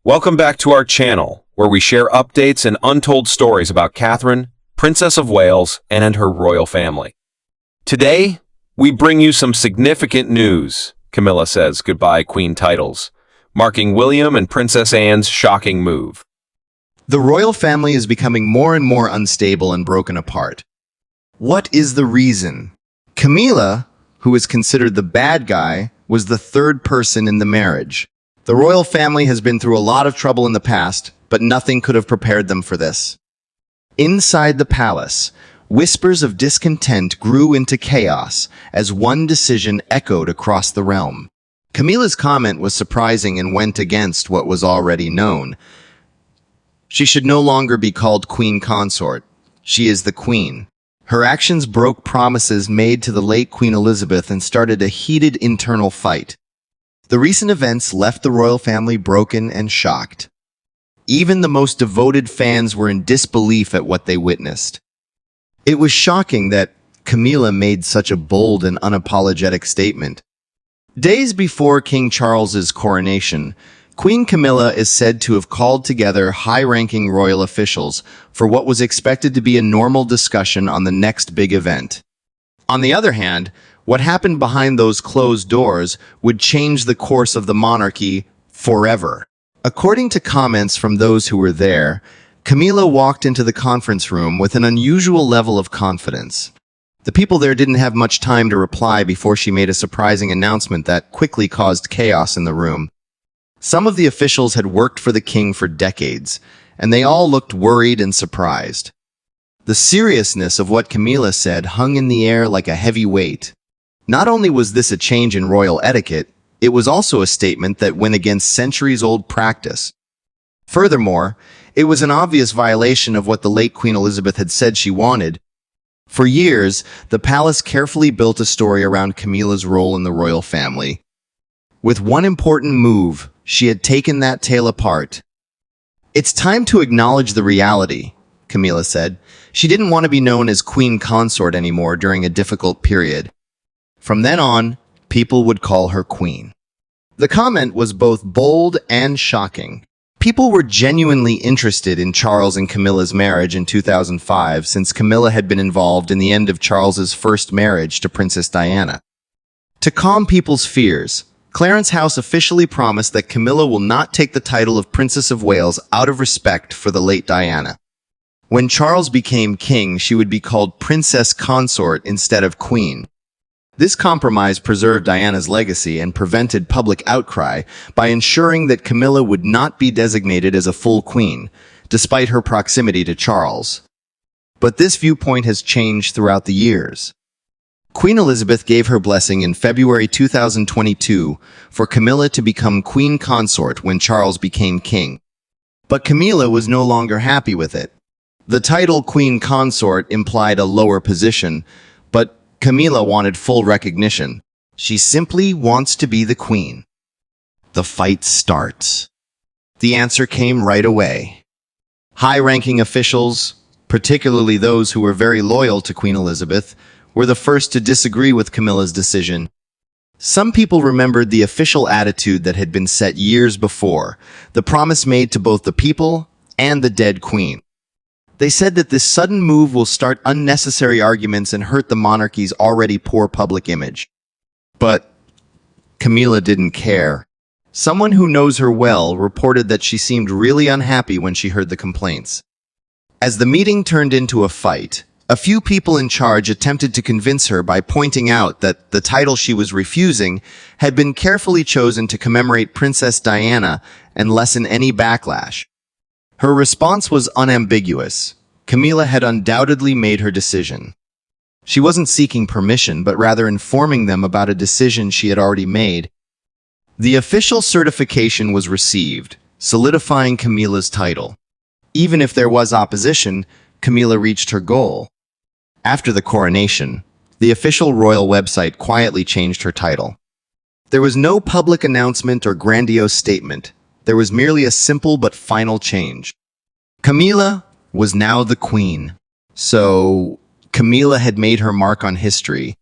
Welcome back to our channel, where we share updates and untold stories about Catherine, Princess of Wales, and her royal family. Today, we bring you some significant news. Camilla says goodbye Queen titles, marking William and Princess Anne's shocking move. The royal family is becoming more and more unstable and broken apart. What is the reason? Camilla, who is considered the bad guy, was the third person in the marriage. The royal family has been through a lot of trouble in the past, but nothing could have prepared them for this. Inside the palace, whispers of discontent grew into chaos as one decision echoed across the realm. Camilla's comment was surprising and went against what was already known. She should no longer be called Queen Consort. She is the Queen. Her actions broke promises made to the late Queen Elizabeth and started a heated internal fight. The recent events left the royal family broken and shocked. Even the most devoted fans were in disbelief at what they witnessed. It was shocking that Camilla made such a bold and unapologetic statement. Days before King Charles's coronation, Queen Camilla is said to have called together high-ranking royal officials for what was expected to be a normal discussion on the next big event. On the other hand, what happened behind those closed doors would change the course of the monarchy forever. According to comments from those who were there, Camilla walked into the conference room with an unusual level of confidence. The people there didn't have much time to reply before she made a surprising announcement that quickly caused chaos in the room. Some of the officials had worked for the king for decades, and they all looked worried and surprised. The seriousness of what Camilla said hung in the air like a heavy weight. Not only was this a change in royal etiquette, it was also a statement that went against centuries-old practice. Furthermore, it was an obvious violation of what the late Queen Elizabeth had said she wanted. For years, the palace carefully built a story around Camilla's role in the royal family. With one important move, she had taken that tale apart. "It's time to acknowledge the reality," Camilla said. She didn't want to be known as Queen Consort anymore during a difficult period. From then on, people would call her Queen. The comment was both bold and shocking. People were genuinely interested in Charles and Camilla's marriage in 2005 since Camilla had been involved in the end of Charles's first marriage to Princess Diana. To calm people's fears, Clarence House officially promised that Camilla will not take the title of Princess of Wales out of respect for the late Diana. When Charles became king, she would be called Princess Consort instead of Queen. This compromise preserved Diana's legacy and prevented public outcry by ensuring that Camilla would not be designated as a full queen, despite her proximity to Charles. But this viewpoint has changed throughout the years. Queen Elizabeth gave her blessing in February 2022 for Camilla to become Queen Consort when Charles became king. But Camilla was no longer happy with it. The title Queen Consort implied a lower position, but Camilla wanted full recognition. She simply wants to be the queen. The fight starts. The answer came right away. High-ranking officials, particularly those who were very loyal to Queen Elizabeth, were the first to disagree with Camilla's decision. Some people remembered the official attitude that had been set years before, the promise made to both the people and the dead queen. They said that this sudden move will start unnecessary arguments and hurt the monarchy's already poor public image. But Camilla didn't care. Someone who knows her well reported that she seemed really unhappy when she heard the complaints. As the meeting turned into a fight, a few people in charge attempted to convince her by pointing out that the title she was refusing had been carefully chosen to commemorate Princess Diana and lessen any backlash. Her response was unambiguous. Camilla had undoubtedly made her decision. She wasn't seeking permission, but rather informing them about a decision she had already made. The official certification was received, solidifying Camilla's title. Even if there was opposition, Camilla reached her goal. After the coronation, the official royal website quietly changed her title. There was no public announcement or grandiose statement. There was merely a simple but final change. Camilla was now the queen. So, Camilla had made her mark on history.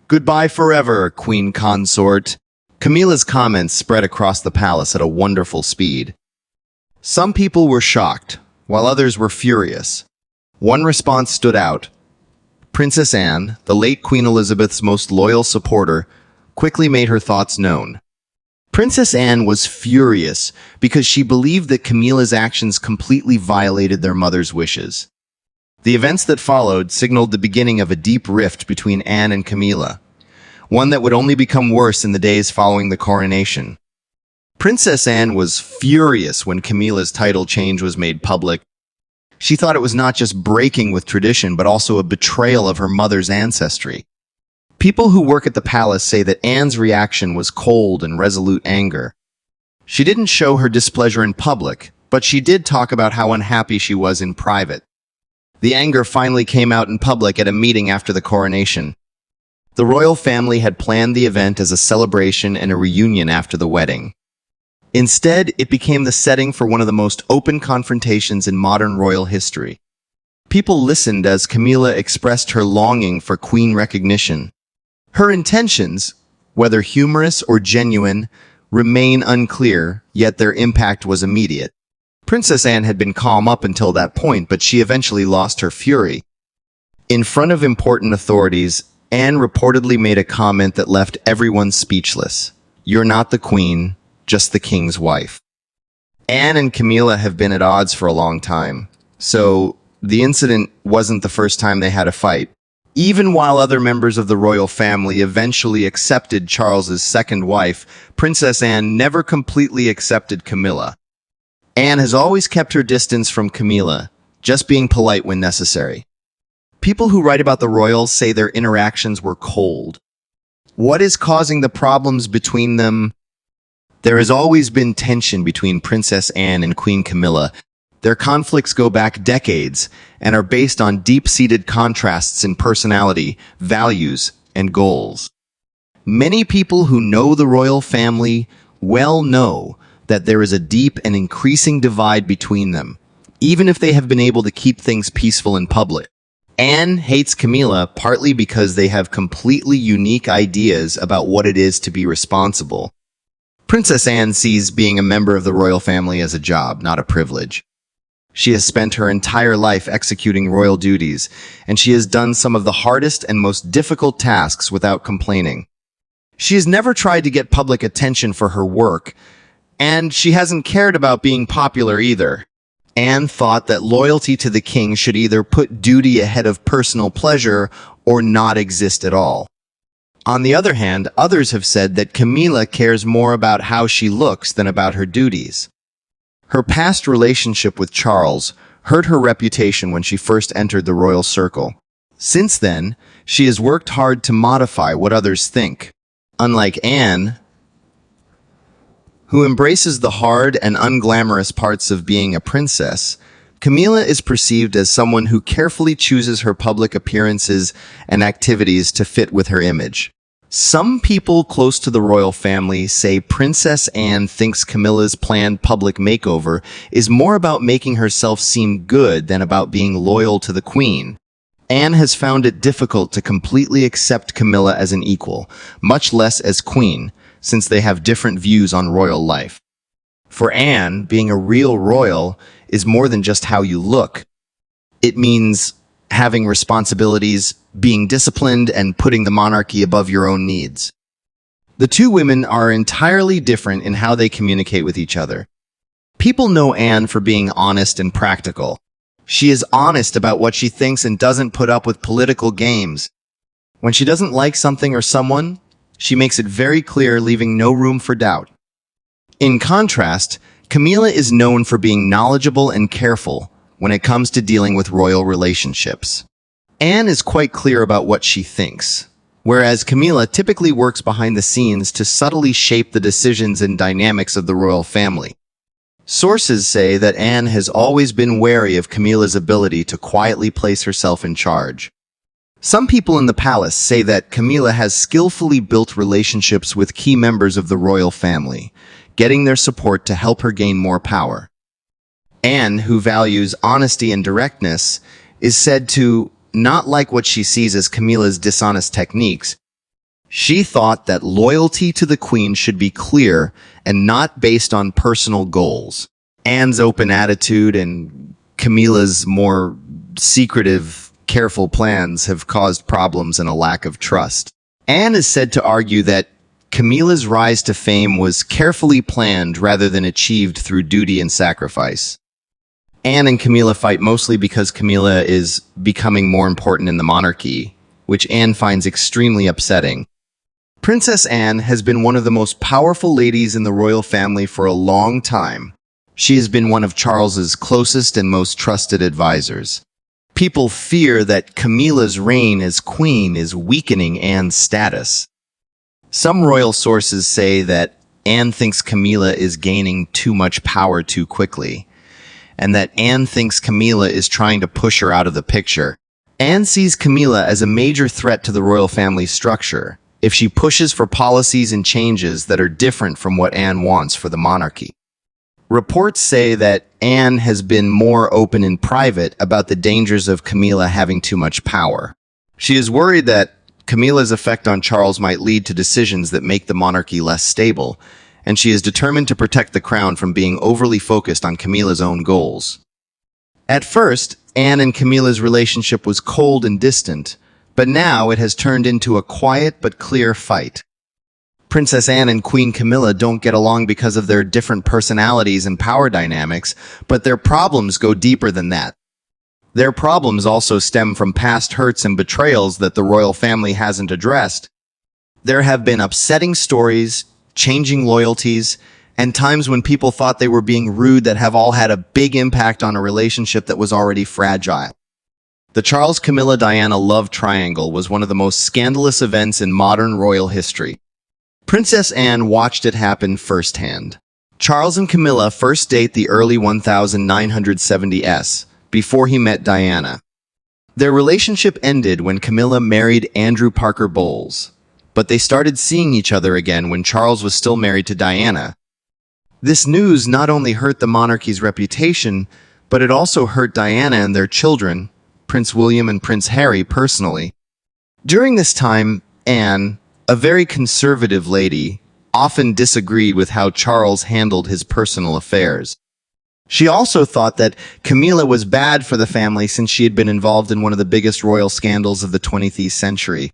"Goodbye forever, Queen Consort." Camilla's comments spread across the palace at a wonderful speed. Some people were shocked, while others were furious. One response stood out. Princess Anne, the late Queen Elizabeth's most loyal supporter, quickly made her thoughts known. Princess Anne was furious because she believed that Camilla's actions completely violated their mother's wishes. The events that followed signaled the beginning of a deep rift between Anne and Camilla, one that would only become worse in the days following the coronation. Princess Anne was furious when Camilla's title change was made public. She thought it was not just breaking with tradition, but also a betrayal of her mother's ancestry. People who work at the palace say that Anne's reaction was cold and resolute anger. She didn't show her displeasure in public, but she did talk about how unhappy she was in private. The anger finally came out in public at a meeting after the coronation. The royal family had planned the event as a celebration and a reunion after the wedding. Instead, it became the setting for one of the most open confrontations in modern royal history. People listened as Camilla expressed her longing for queen recognition. Her intentions, whether humorous or genuine, remain unclear, yet their impact was immediate. Princess Anne had been calm up until that point, but she eventually lost her fury. In front of important authorities, Anne reportedly made a comment that left everyone speechless. "You're not the queen, just the king's wife." Anne and Camilla have been at odds for a long time, so the incident wasn't the first time they had a fight. Even while other members of the royal family eventually accepted Charles's second wife, Princess Anne never completely accepted Camilla. Anne has always kept her distance from Camilla, just being polite when necessary. People who write about the royals say their interactions were cold. What is causing the problems between them? There has always been tension between Princess Anne and Queen Camilla. Their conflicts go back decades and are based on deep-seated contrasts in personality, values, and goals. Many people who know the royal family well know that there is a deep and increasing divide between them, even if they have been able to keep things peaceful in public. Anne hates Camilla partly because they have completely unique ideas about what it is to be responsible. Princess Anne sees being a member of the royal family as a job, not a privilege. She has spent her entire life executing royal duties, and she has done some of the hardest and most difficult tasks without complaining. She has never tried to get public attention for her work, and she hasn't cared about being popular either. Anne thought that loyalty to the king should either put duty ahead of personal pleasure or not exist at all. On the other hand, others have said that Camilla cares more about how she looks than about her duties. Her past relationship with Charles hurt her reputation when she first entered the royal circle. Since then, she has worked hard to modify what others think. Unlike Anne, who embraces the hard and unglamorous parts of being a princess, Camilla is perceived as someone who carefully chooses her public appearances and activities to fit with her image. Some people close to the royal family say Princess Anne thinks Camilla's planned public makeover is more about making herself seem good than about being loyal to the queen. Anne has found it difficult to completely accept Camilla as an equal, much less as queen, since they have different views on royal life. For Anne, being a real royal is more than just how you look. It means having responsibilities, being disciplined, and putting the monarchy above your own needs. The two women are entirely different in how they communicate with each other. People know Anne for being honest and practical. She is honest about what she thinks and doesn't put up with political games. When she doesn't like something or someone, she makes it very clear, leaving no room for doubt. In contrast, Camilla is known for being knowledgeable and careful when it comes to dealing with royal relationships. Anne is quite clear about what she thinks, whereas Camilla typically works behind the scenes to subtly shape the decisions and dynamics of the royal family. Sources say that Anne has always been wary of Camilla's ability to quietly place herself in charge. Some people in the palace say that Camilla has skillfully built relationships with key members of the royal family, getting their support to help her gain more power. Anne, who values honesty and directness, is said to not like what she sees as Camilla's dishonest techniques. She thought that loyalty to the queen should be clear and not based on personal goals. Anne's open attitude and Camilla's more secretive, careful plans have caused problems and a lack of trust. Anne is said to argue that Camilla's rise to fame was carefully planned rather than achieved through duty and sacrifice. Anne and Camilla fight mostly because Camilla is becoming more important in the monarchy, which Anne finds extremely upsetting. Princess Anne has been one of the most powerful ladies in the royal family for a long time. She has been one of Charles's closest and most trusted advisors. People fear that Camilla's reign as queen is weakening Anne's status. Some royal sources say that Anne thinks Camilla is gaining too much power too quickly, and that Anne thinks Camilla is trying to push her out of the picture. Anne sees Camilla as a major threat to the royal family structure if she pushes for policies and changes that are different from what Anne wants for the monarchy. Reports say that Anne has been more open in private about the dangers of Camilla having too much power. She is worried that Camilla's effect on Charles might lead to decisions that make the monarchy less stable, and she is determined to protect the crown from being overly focused on Camilla's own goals. At first, Anne and Camilla's relationship was cold and distant, but now it has turned into a quiet but clear fight. Princess Anne and Queen Camilla don't get along because of their different personalities and power dynamics, but their problems go deeper than that. Their problems also stem from past hurts and betrayals that the royal family hasn't addressed. There have been upsetting stories, changing loyalties, and times when people thought they were being rude that have all had a big impact on a relationship that was already fragile. The Charles-Camilla-Diana love triangle was one of the most scandalous events in modern royal history. Princess Anne watched it happen firsthand. Charles and Camilla first date the early 1970s, before he met Diana. Their relationship ended when Camilla married Andrew Parker Bowles, but they started seeing each other again when Charles was still married to Diana. This news not only hurt the monarchy's reputation, but it also hurt Diana and their children, Prince William and Prince Harry, personally. During this time, Anne, a very conservative lady, often disagreed with how Charles handled his personal affairs. She also thought that Camilla was bad for the family since she had been involved in one of the biggest royal scandals of the 20th century.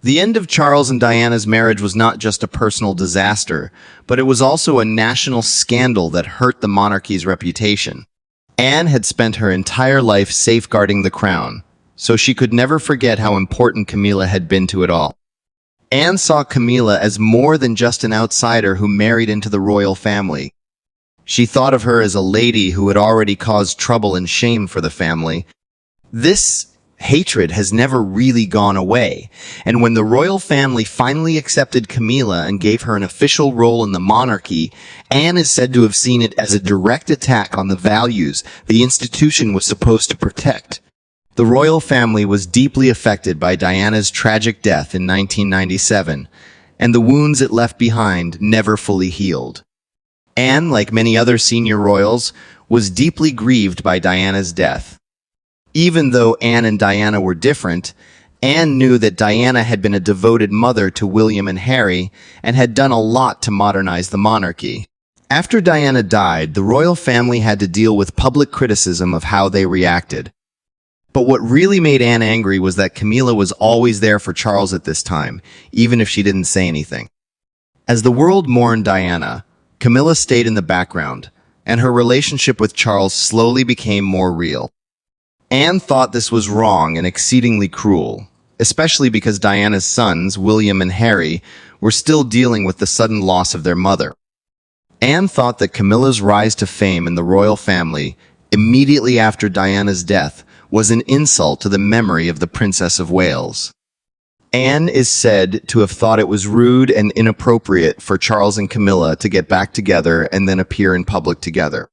The end of Charles and Diana's marriage was not just a personal disaster, but it was also a national scandal that hurt the monarchy's reputation. Anne had spent her entire life safeguarding the crown, so she could never forget how important Camilla had been to it all. Anne saw Camilla as more than just an outsider who married into the royal family. She thought of her as a lady who had already caused trouble and shame for the family. This hatred has never really gone away, and when the royal family finally accepted Camilla and gave her an official role in the monarchy, Anne is said to have seen it as a direct attack on the values the institution was supposed to protect. The royal family was deeply affected by Diana's tragic death in 1997, and the wounds it left behind never fully healed. Anne, like many other senior royals, was deeply grieved by Diana's death. Even though Anne and Diana were different, Anne knew that Diana had been a devoted mother to William and Harry and had done a lot to modernize the monarchy. After Diana died, the royal family had to deal with public criticism of how they reacted. But what really made Anne angry was that Camilla was always there for Charles at this time, even if she didn't say anything. As the world mourned Diana, Camilla stayed in the background, and her relationship with Charles slowly became more real. Anne thought this was wrong and exceedingly cruel, especially because Diana's sons, William and Harry, were still dealing with the sudden loss of their mother. Anne thought that Camilla's rise to fame in the royal family, immediately after Diana's death, was an insult to the memory of the Princess of Wales. Anne is said to have thought it was rude and inappropriate for Charles and Camilla to get back together and then appear in public together.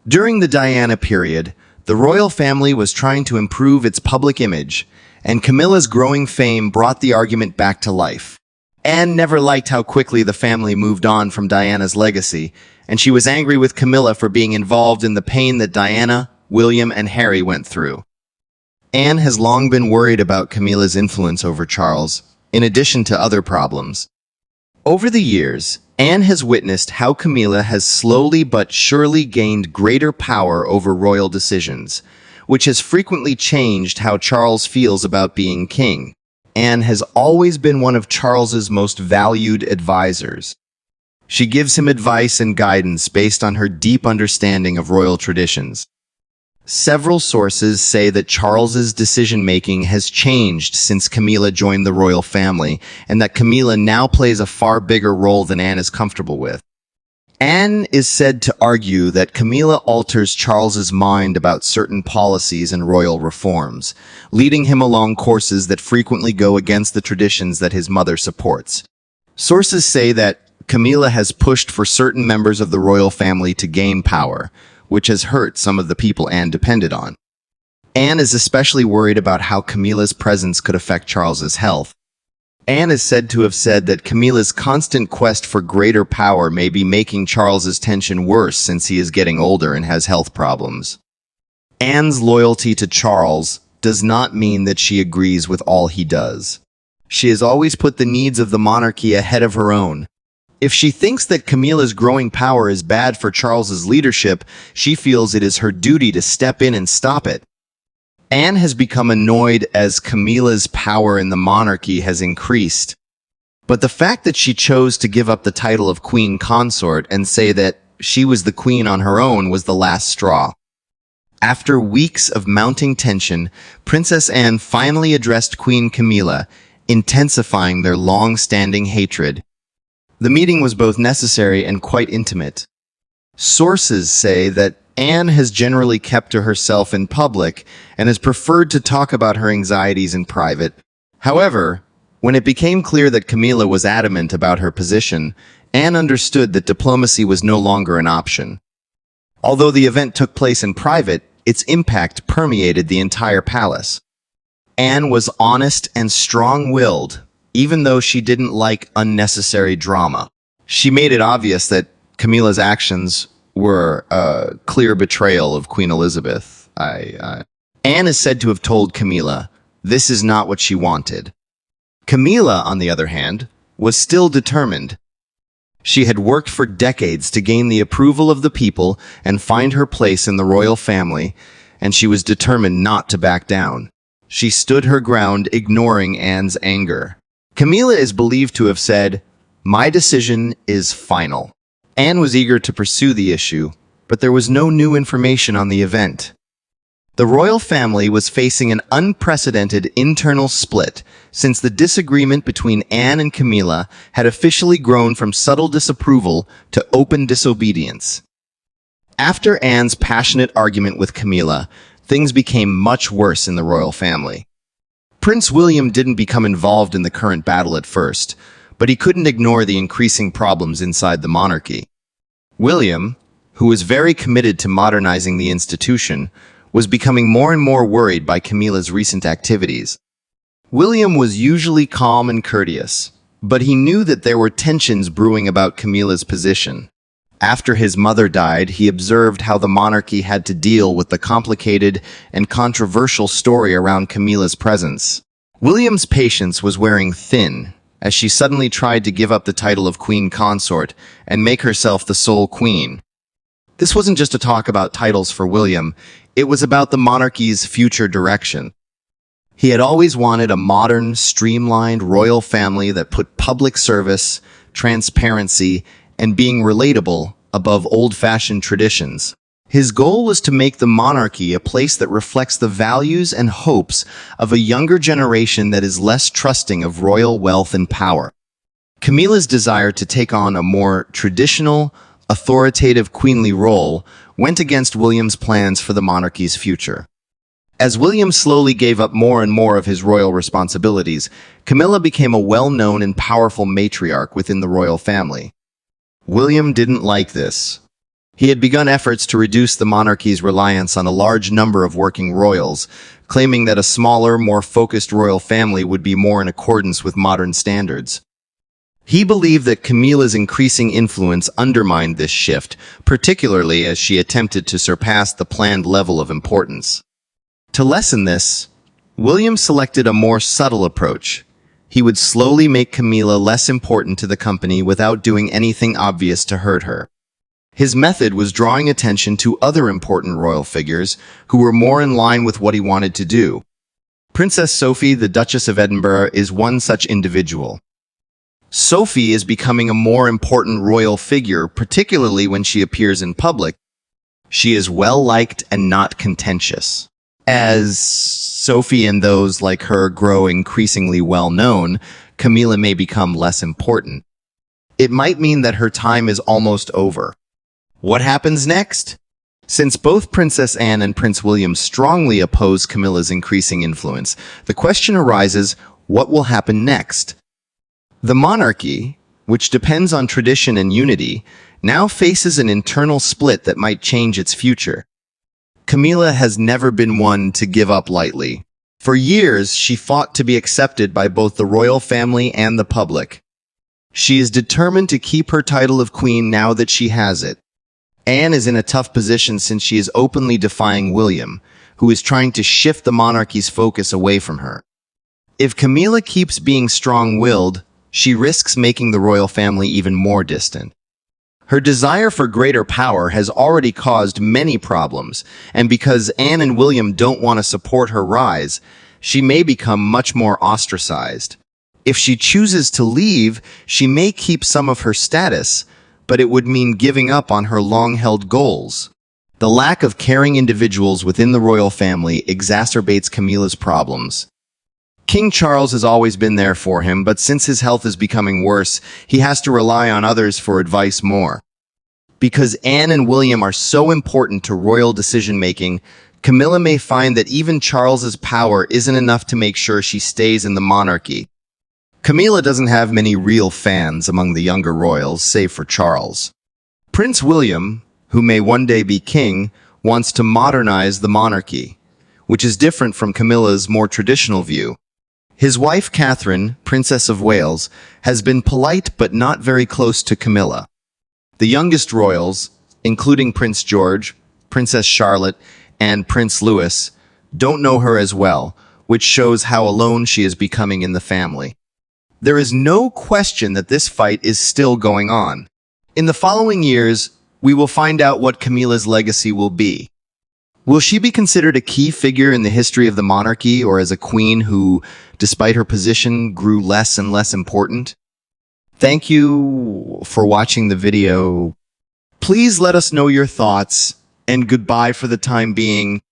During the Diana period, the royal family was trying to improve its public image, and Camilla's growing fame brought the argument back to life. Anne never liked how quickly the family moved on from Diana's legacy, and she was angry with Camilla for being involved in the pain that Diana, William, and Harry went through. Anne has long been worried about Camilla's influence over Charles, in addition to other problems. Over the years, Anne has witnessed how Camilla has slowly but surely gained greater power over royal decisions, which has frequently changed how Charles feels about being king. Anne has always been one of Charles's most valued advisors. She gives him advice and guidance based on her deep understanding of royal traditions. Several sources say that Charles's decision-making has changed since Camilla joined the royal family, and that Camilla now plays a far bigger role than Anne is comfortable with. Anne is said to argue that Camilla alters Charles's mind about certain policies and royal reforms, leading him along courses that frequently go against the traditions that his mother supports. Sources say that Camilla has pushed for certain members of the royal family to gain power, which has hurt some of the people Anne depended on. Anne is especially worried about how Camilla's presence could affect Charles's health. Anne is said to have said that Camilla's constant quest for greater power may be making Charles's tension worse since he is getting older and has health problems. Anne's loyalty to Charles does not mean that she agrees with all he does. She has always put the needs of the monarchy ahead of her own. If she thinks that Camilla's growing power is bad for Charles's leadership, she feels it is her duty to step in and stop it. Anne has become annoyed as Camilla's power in the monarchy has increased. But the fact that she chose to give up the title of queen consort and say that she was the queen on her own was the last straw. After weeks of mounting tension, Princess Anne finally addressed Queen Camilla, intensifying their long-standing hatred. The meeting was both necessary and quite intimate. Sources say that Anne has generally kept to herself in public and has preferred to talk about her anxieties in private. However, when it became clear that Camilla was adamant about her position, Anne understood that diplomacy was no longer an option. Although the event took place in private, its impact permeated the entire palace. Anne was honest and strong-willed, even though she didn't like unnecessary drama. She made it obvious that Camilla's actions were a clear betrayal of Queen Elizabeth. Anne is said to have told Camilla this is not what she wanted. Camilla, on the other hand, was still determined. She had worked for decades to gain the approval of the people and find her place in the royal family, and she was determined not to back down. She stood her ground, ignoring Anne's anger. Camilla is believed to have said, "My decision is final." Anne was eager to pursue the issue, but there was no new information on the event. The royal family was facing an unprecedented internal split since the disagreement between Anne and Camilla had officially grown from subtle disapproval to open disobedience. After Anne's passionate argument with Camilla, things became much worse in the royal family. Prince William didn't become involved in the current battle at first, but he couldn't ignore the increasing problems inside the monarchy. William, who was very committed to modernizing the institution, was becoming more and more worried by Camilla's recent activities. William was usually calm and courteous, but he knew that there were tensions brewing about Camilla's position. After his mother died, he observed how the monarchy had to deal with the complicated and controversial story around Camilla's presence. William's patience was wearing thin, as she suddenly tried to give up the title of queen consort and make herself the sole queen. This wasn't just a talk about titles for William, it was about the monarchy's future direction. He had always wanted a modern, streamlined royal family that put public service, transparency, and being relatable above old-fashioned traditions. His goal was to make the monarchy a place that reflects the values and hopes of a younger generation that is less trusting of royal wealth and power. Camilla's desire to take on a more traditional, authoritative queenly role went against William's plans for the monarchy's future. As William slowly gave up more and more of his royal responsibilities, Camilla became a well-known and powerful matriarch within the royal family. William didn't like this. He had begun efforts to reduce the monarchy's reliance on a large number of working royals, claiming that a smaller, more focused royal family would be more in accordance with modern standards. He believed that Camilla's increasing influence undermined this shift, particularly as she attempted to surpass the planned level of importance. To lessen this, William selected a more subtle approach. He would slowly make Camilla less important to the company without doing anything obvious to hurt her. His method was drawing attention to other important royal figures who were more in line with what he wanted to do. Princess Sophie, the Duchess of Edinburgh, is one such individual. Sophie is becoming a more important royal figure, particularly when she appears in public. She is well-liked and not contentious. As Sophie and those like her grow increasingly well-known, Camilla may become less important. It might mean that her time is almost over. What happens next? Since both Princess Anne and Prince William strongly oppose Camilla's increasing influence, the question arises, what will happen next? The monarchy, which depends on tradition and unity, now faces an internal split that might change its future. Camilla has never been one to give up lightly. For years, she fought to be accepted by both the royal family and the public. She is determined to keep her title of queen now that she has it. Anne is in a tough position since she is openly defying William, who is trying to shift the monarchy's focus away from her. If Camilla keeps being strong-willed, she risks making the royal family even more distant. Her desire for greater power has already caused many problems, and because Anne and William don't want to support her rise, she may become much more ostracized. If she chooses to leave, she may keep some of her status, but it would mean giving up on her long-held goals. The lack of caring individuals within the royal family exacerbates Camilla's problems. King Charles has always been there for him, but since his health is becoming worse, he has to rely on others for advice more. Because Anne and William are so important to royal decision-making, Camilla may find that even Charles's power isn't enough to make sure she stays in the monarchy. Camilla doesn't have many real fans among the younger royals, save for Charles. Prince William, who may one day be king, wants to modernize the monarchy, which is different from Camilla's more traditional view. His wife Catherine, Princess of Wales, has been polite but not very close to Camilla. The youngest royals, including Prince George, Princess Charlotte, and Prince Louis, don't know her as well, which shows how alone she is becoming in the family. There is no question that this fight is still going on. In the following years, we will find out what Camilla's legacy will be. Will she be considered a key figure in the history of the monarchy, or as a queen who, despite her position, grew less and less important? Thank you for watching the video. Please let us know your thoughts, and goodbye for the time being.